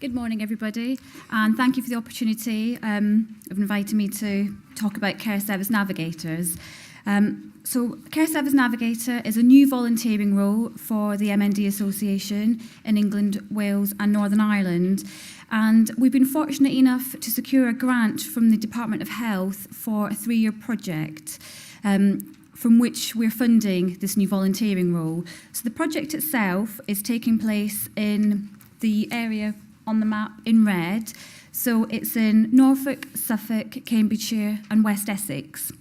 Good morning, everybody, and thank you for the opportunity of inviting me to talk about Care Service Navigators. So Care Service Navigator is a new volunteering role for the MND Association in England, Wales and Northern Ireland. And we've been fortunate enough to secure a grant from the Department of Health for a 3-year project from which we're funding this new volunteering role. So the project itself is taking place in the area on the map in red. So it's in Norfolk, Suffolk, Cambridgeshire and West Essex.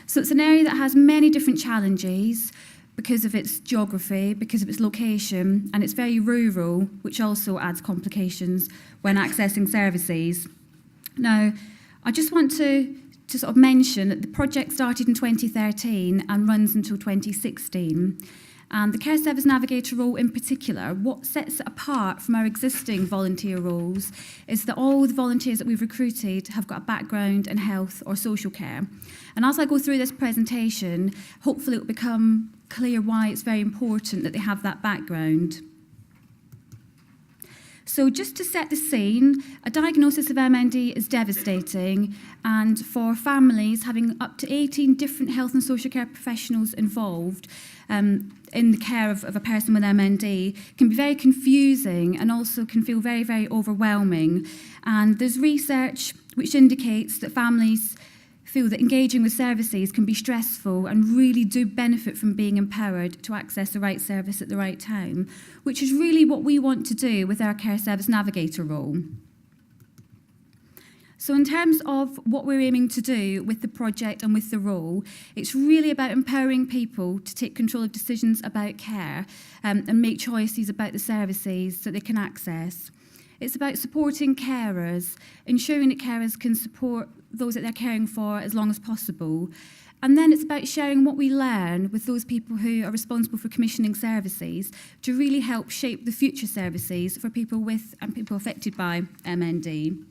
So it's an area that has many different challenges because of its geography, because of its location, and it's very rural, which also adds complications when accessing services. Now, I just want to sort of mention that the project started in 2013 and runs until 2016. And the Care Service Navigator role in particular, what sets it apart from our existing volunteer roles is that all the volunteers that we've recruited have got a background in health or social care. And as I go through this presentation, hopefully it will become clear why it's very important that they have that background. So just to set the scene, a diagnosis of MND is devastating, and for families having up to 18 different health and social care professionals involved in the care of a person with MND can be very confusing and also can feel very, very overwhelming. And there's research which indicates that families feel that engaging with services can be stressful and really do benefit from being empowered to access the right service at the right time, which is really what we want to do with our Care Service Navigator role. So in terms of what we're aiming to do with the project and with the role, it's really about empowering people to take control of decisions about care and make choices about the services that they can access. It's about supporting carers, ensuring that carers can support those that they're caring for as long as possible. And then it's about sharing what we learn with those people who are responsible for commissioning services to really help shape the future services for people with and people affected by MND.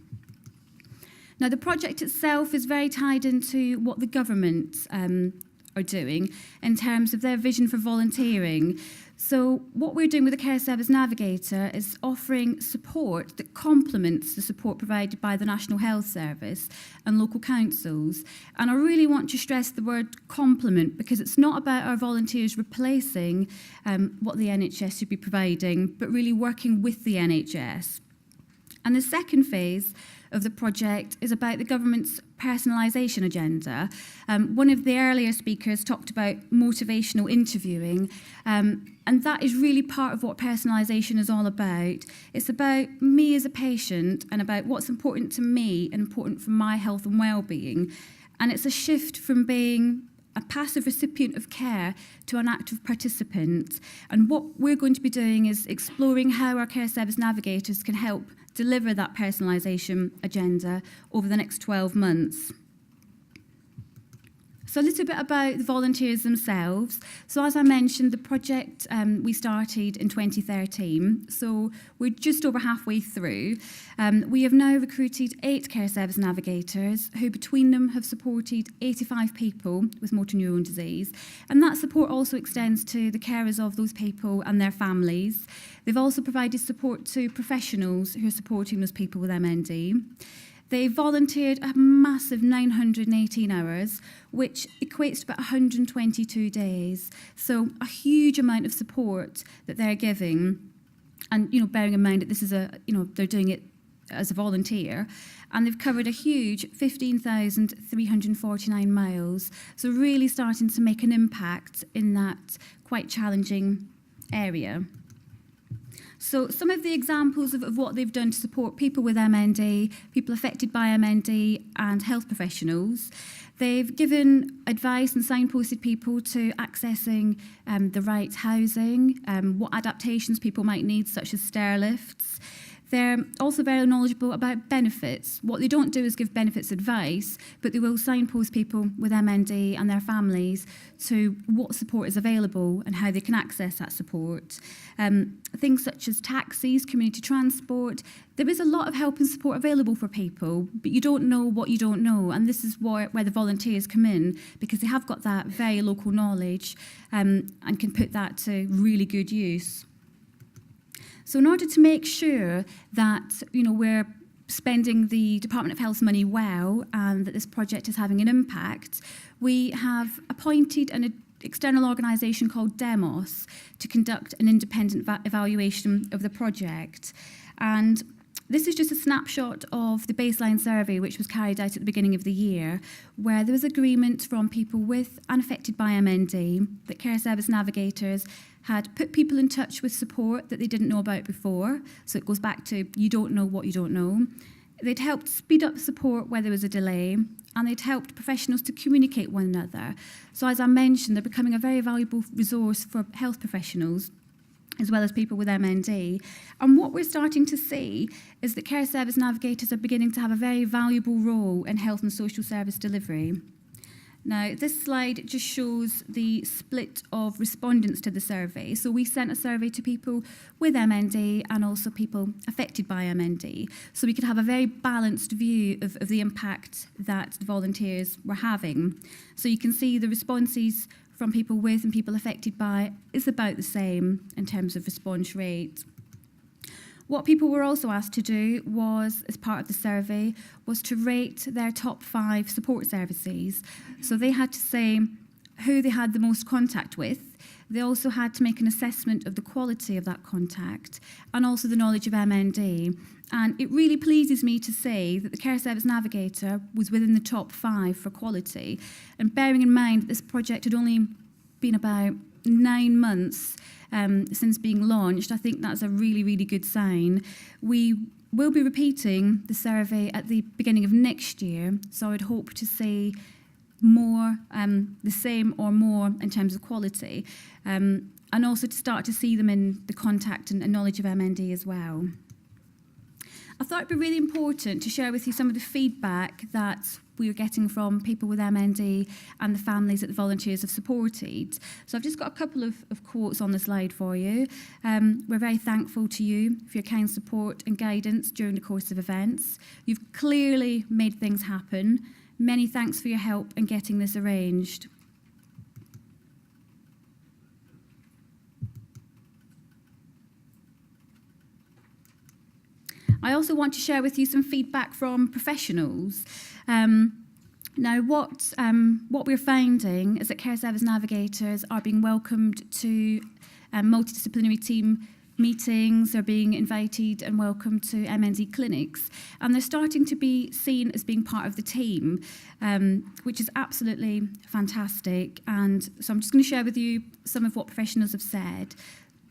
Now, the project itself is very tied into what the government are doing in terms of their vision for volunteering. So what we're doing with the Care Service Navigator is offering support that complements the support provided by the National Health Service and local councils. And I really want to stress the word complement because it's not about our volunteers replacing what the NHS should be providing, but really working with the NHS. And the second phase of the project is about the government's personalisation agenda. One of the earlier speakers talked about motivational interviewing, and that is really part of what personalisation is all about. It's about me as a patient and about what's important to me and important for my health and well-being. And it's a shift from being a passive recipient of care to an active participant. And what we're going to be doing is exploring how our Care Service Navigators can help deliver that personalisation agenda over the next 12 months. So a little bit about the volunteers themselves. So as I mentioned, the project we started in 2013. So we're just over halfway through. We have now recruited 8 Care Service Navigators who between them have supported 85 people with motor neuron disease. And that support also extends to the carers of those people and their families. They've also provided support to professionals who are supporting those people with MND. They volunteered a massive 918 hours, which equates to about 122 days. So a huge amount of support that they're giving. And, bearing in mind that this is they're doing it as a volunteer. And they've covered a huge 15,349 miles. So really starting to make an impact in that quite challenging area. So some of the examples of what they've done to support people with MND, people affected by MND and health professionals. They've given advice and signposted people to accessing the right housing, what adaptations people might need, such as stair lifts. They're also very knowledgeable about benefits. What they don't do is give benefits advice, but they will signpost people with MND and their families to what support is available and how they can access that support. Things such as taxis, community transport. There is a lot of help and support available for people, but you don't know what you don't know. And this is where the volunteers come in, because they have got that very local knowledge and can put that to really good use. So in order to make sure that we're spending the Department of Health's money well and that this project is having an impact, we have appointed an external organisation called Demos to conduct an independent evaluation of the project. And this is just a snapshot of the baseline survey which was carried out at the beginning of the year, where there was agreement from people with and affected by MND that care service navigators had put people in touch with support that they didn't know about before. So it goes back to you don't know what you don't know. They'd helped speed up support where there was a delay, and they'd helped professionals to communicate one another. So as I mentioned, they're becoming a very valuable resource for health professionals, as well as people with MND. And what we're starting to see is that care service navigators are beginning to have a very valuable role in health and social service delivery. Now, this slide just shows the split of respondents to the survey. So we sent a survey to people with MND and also people affected by MND. So we could have a very balanced view of the impact that the volunteers were having. So you can see the responses from people with and people affected by is about the same in terms of response rate. What people were also asked to do was, as part of the survey, was to rate their top 5 support services. So they had to say who they had the most contact with. They also had to make an assessment of the quality of that contact and also the knowledge of MND. And it really pleases me to say that the Care Service Navigator was within the top 5 for quality. And bearing in mind that this project had only been about 9 months since being launched, I think that's a really, really good sign. We will be repeating the survey at the beginning of next year, so I'd hope to see more, the same or more in terms of quality, and also to start to see them in the contact and knowledge of MND as well. I thought it'd be really important to share with you some of the feedback that we were getting from people with MND and the families that the volunteers have supported. So I've just got a couple of quotes on the slide for you. We're very thankful to you for your kind support and guidance during the course of events. You've clearly made things happen. Many thanks for your help in getting this arranged. I also want to share with you some feedback from professionals. Now, what we're finding is that care service navigators are being welcomed to multidisciplinary team meetings, they're being invited and welcomed to MND clinics, and they're starting to be seen as being part of the team, which is absolutely fantastic. And so I'm just going to share with you some of what professionals have said.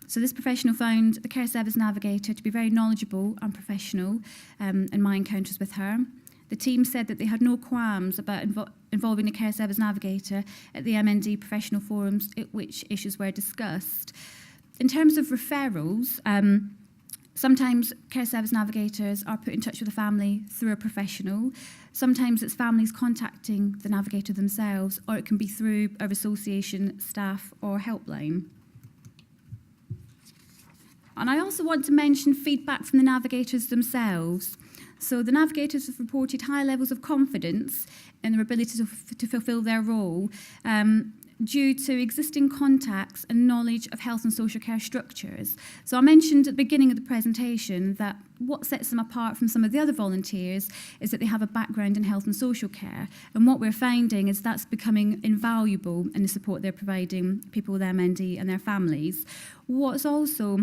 So this professional found the Care Service Navigator to be very knowledgeable and professional in my encounters with her. The team said that they had no qualms about involving the Care Service Navigator at the MND professional forums at which issues were discussed. In terms of referrals, sometimes Care Service Navigators are put in touch with a family through a professional. Sometimes it's families contacting the navigator themselves, or it can be through our association, staff or helpline. And I also want to mention feedback from the navigators themselves. So the navigators have reported high levels of confidence in their ability to fulfil their role due to existing contacts and knowledge of health and social care structures. So I mentioned at the beginning of the presentation that what sets them apart from some of the other volunteers is that they have a background in health and social care. And what we're finding is that's becoming invaluable in the support they're providing people with MND and their families. What's also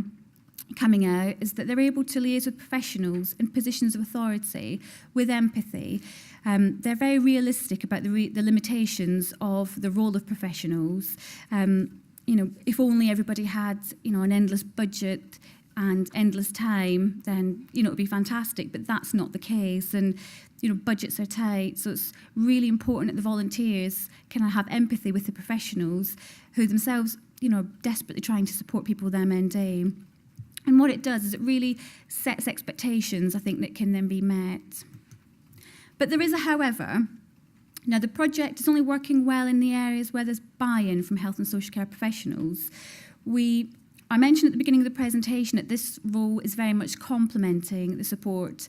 coming out is that they're able to liaise with professionals in positions of authority with empathy. They're very realistic about the limitations of the role of professionals. If only everybody had, an endless budget and endless time, then, it would be fantastic, but that's not the case. And, budgets are tight, so it's really important that the volunteers can have empathy with the professionals who themselves, are desperately trying to support people with MND. And what it does is it really sets expectations, I think, that can then be met. But there is a however. Now, the project is only working well in the areas where there's buy-in from health and social care professionals. We I mentioned at the beginning of the presentation that this role is very much complementing the support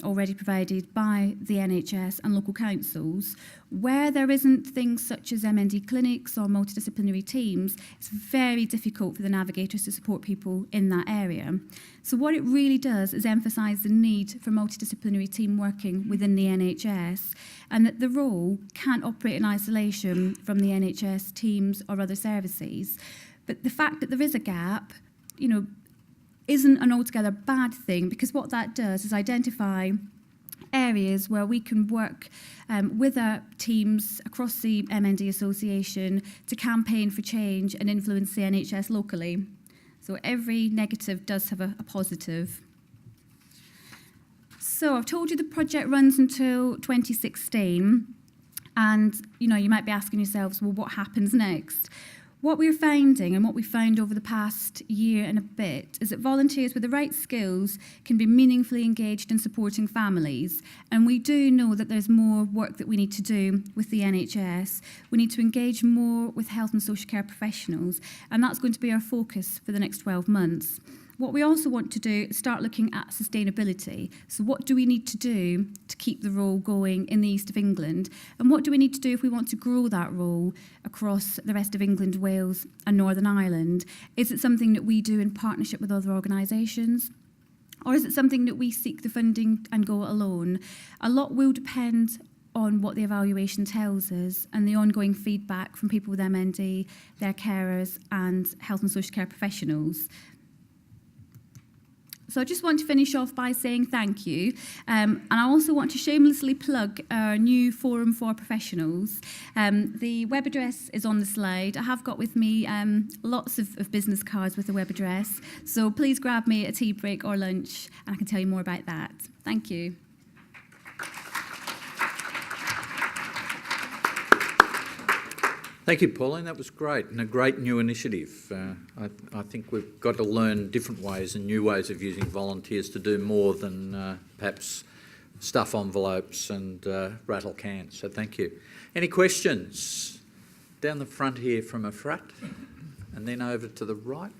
already provided by the NHS and local councils. Where there isn't things such as MND clinics or multidisciplinary teams, it's very difficult for the navigators to support people in that area. So what it really does is emphasise the need for multidisciplinary team working within the NHS, and that the role can't operate in isolation from the NHS teams or other services. But the fact that there is a gap, isn't an altogether bad thing, because what that does is identify areas where we can work with our teams across the MND Association to campaign for change and influence the NHS locally. So every negative does have a positive. So I've told you the project runs until 2016, and you might be asking yourselves, well, what happens next? What we're finding, and what we found over the past year and a bit, is that volunteers with the right skills can be meaningfully engaged in supporting families. And we do know that there's more work that we need to do with the NHS. We need to engage more with health and social care professionals, and that's going to be our focus for the next 12 months. What we also want to do is start looking at sustainability. So what do we need to do to keep the role going in the east of England? And what do we need to do if we want to grow that role across the rest of England, Wales and Northern Ireland? Is it something that we do in partnership with other organisations? Or is it something that we seek the funding and go alone? A lot will depend on what the evaluation tells us and the ongoing feedback from people with MND, their carers and health and social care professionals. So I just want to finish off by saying thank you. And I also want to shamelessly plug our new forum for professionals. The web address is on the slide. I have got with me lots of business cards with the web address. So please grab me at a tea break or lunch, and I can tell you more about that. Thank you. Thank you, Pauline. That was great, and a great new initiative. I think we've got to learn different ways and new ways of using volunteers to do more than perhaps stuff envelopes and rattle cans. So thank you. Any questions? Down the front here from Efrat, and then over to the right,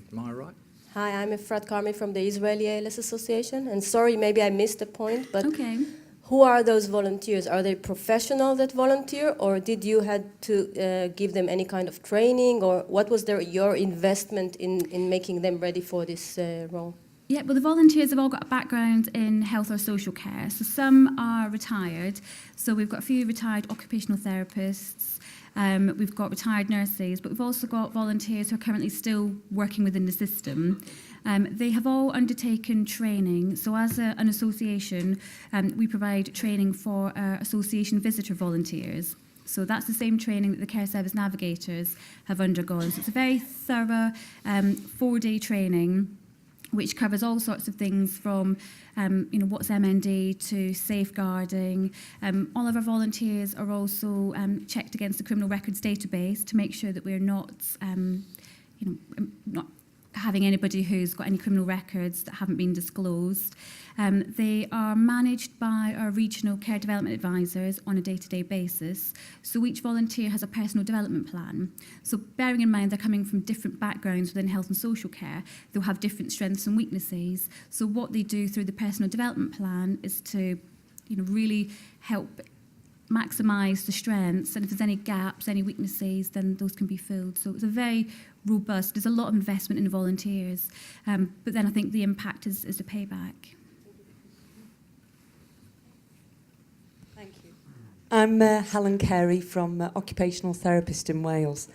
my right. Hi, I'm Efrat Karmi from the Israeli ALS Association, and sorry, maybe I missed a point, but Okay. Who are those volunteers? Are they professionals that volunteer, or did you had to give them any kind of training, or what was your investment in making them ready for this role? Yeah, well, the volunteers have all got a background in health or social care. So some are retired. So we've got a few retired occupational therapists. We've got retired nurses, but we've also got volunteers who are currently still working within the system. They have all undertaken training. So as an association, we provide training for our association visitor volunteers. So that's the same training that the Care Service Navigators have undergone. So it's a very thorough 4-day training, which covers all sorts of things from, what's MND to safeguarding. All of our volunteers are also checked against the criminal records database to make sure that we're not having anybody who's got any criminal records that haven't been disclosed. They are managed by our regional care development advisors on a day-to-day basis. So each volunteer has a personal development plan. So bearing in mind they're coming from different backgrounds within health and social care, they'll have different strengths and weaknesses. So what they do through the personal development plan is to really help maximise the strengths, and if there's any gaps, any weaknesses, then those can be filled. So it's a very robust, there's a lot of investment in the volunteers, but then I think the impact is the payback. Thank you. I'm Helen Carey from Occupational Therapist in Wales.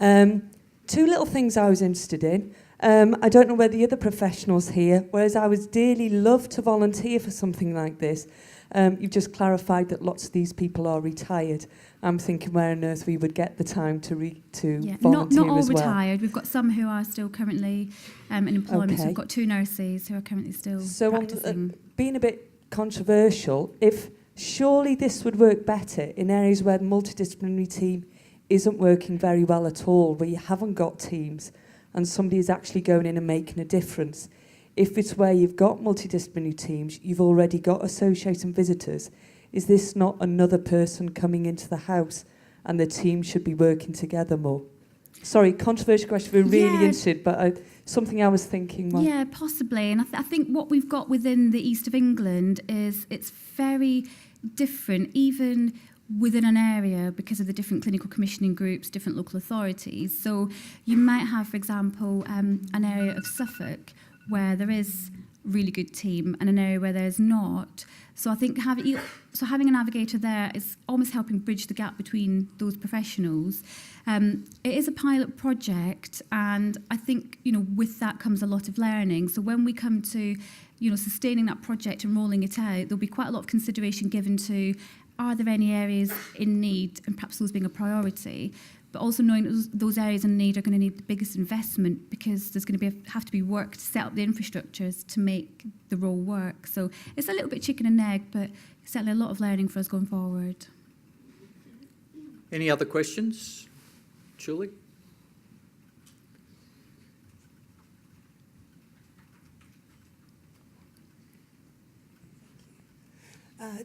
2 little things I was interested in. I don't know where the other professionals here, whereas I would dearly love to volunteer for something like this. You've just clarified that lots of these people are retired. I'm thinking where on earth we would get the time to volunteer not all as well. retired. We've got some who are still currently in employment. Okay. So we've got 2 nurses who are currently still practicing. Being a bit controversial, surely this would work better in areas where the multidisciplinary team isn't working very well at all, where you haven't got teams and somebody is actually going in and making a difference. If it's where you've got multidisciplinary teams, you've already got associates and visitors, is this not another person coming into the house and the team should be working together more? Sorry, controversial question. We're really Yeah. interested, but something I was thinking was... Yeah, possibly. And I think what we've got within the east of England is it's very different, even within an area, because of the different clinical commissioning groups, different local authorities. So you might have, for example, an area of Suffolk where there is a really good team and an area where there's not. So I think having a navigator there is almost helping bridge the gap between those professionals. It is a pilot project, and I think, you know, with that comes a lot of learning. So when we come to, you know, sustaining that project and rolling it out, there'll be quite a lot of consideration given to, are there any areas in need, and perhaps those being a priority, but also knowing those areas in need are going to need the biggest investment, because there's going to have to be work to set up the infrastructures to make the role work. So it's a little bit chicken and egg, but certainly a lot of learning for us going forward. Any other questions? Julie?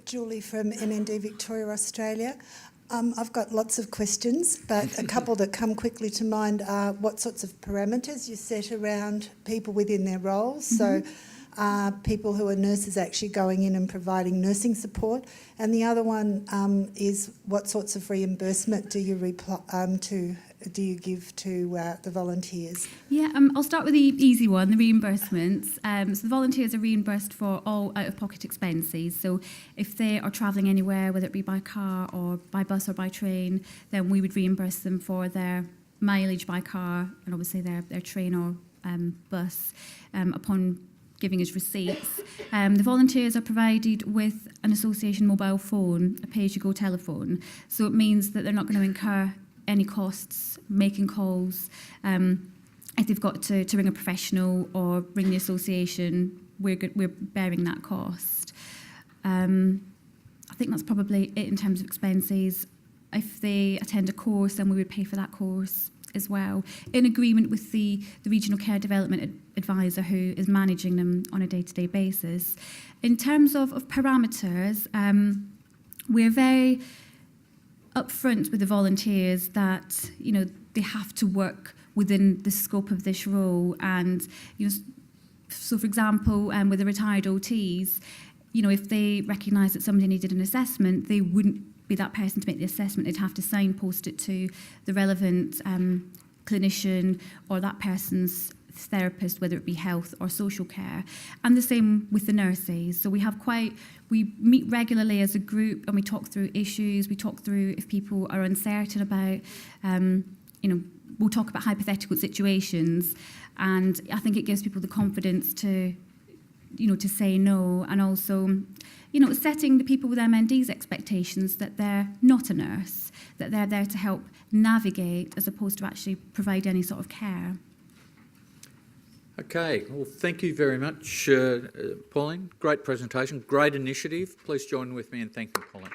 Julie from MND Victoria, Australia. I've got lots of questions, but a couple that come quickly to mind are what sorts of parameters you set around people within their roles. So people who are nurses actually going in and providing nursing support. And the other one is what sorts of reimbursement do you give to the volunteers? Yeah, I'll start with the easy one, the reimbursements. So the volunteers are reimbursed for all out-of-pocket expenses. So if they are travelling anywhere, whether it be by car or by bus or by train, then we would reimburse them for their mileage by car and obviously their train or bus upon giving us receipts. The volunteers are provided with an association mobile phone, a pay-as-you-go telephone. So it means that they're not going to incur any costs making calls. If they've got to ring a professional or ring the association, we're bearing that cost. I think that's probably it in terms of expenses. If they attend a course, then we would pay for that course as well, in agreement with the regional care development advisor who is managing them on a day-to-day basis. In terms of parameters, we're very upfront with the volunteers that, you know, they have to work within the scope of this role. And, you know, so for example, with the retired OTs, you know, if they recognise that somebody needed an assessment, they wouldn't be that person to make the assessment. They'd have to signpost it to the relevant clinician or that person's therapist, whether it be health or social care. And the same with the nurses. So we meet regularly as a group and we talk through issues. We talk through if people are uncertain about, you know, we'll talk about hypothetical situations. And I think it gives people the confidence to, you know, to say no, and also, you know, setting the people with MND's expectations that they're not a nurse, that they're there to help navigate as opposed to actually provide any sort of care. Okay, well, thank you very much, Pauline. Great presentation, great initiative. Please join with me in thanking Pauline.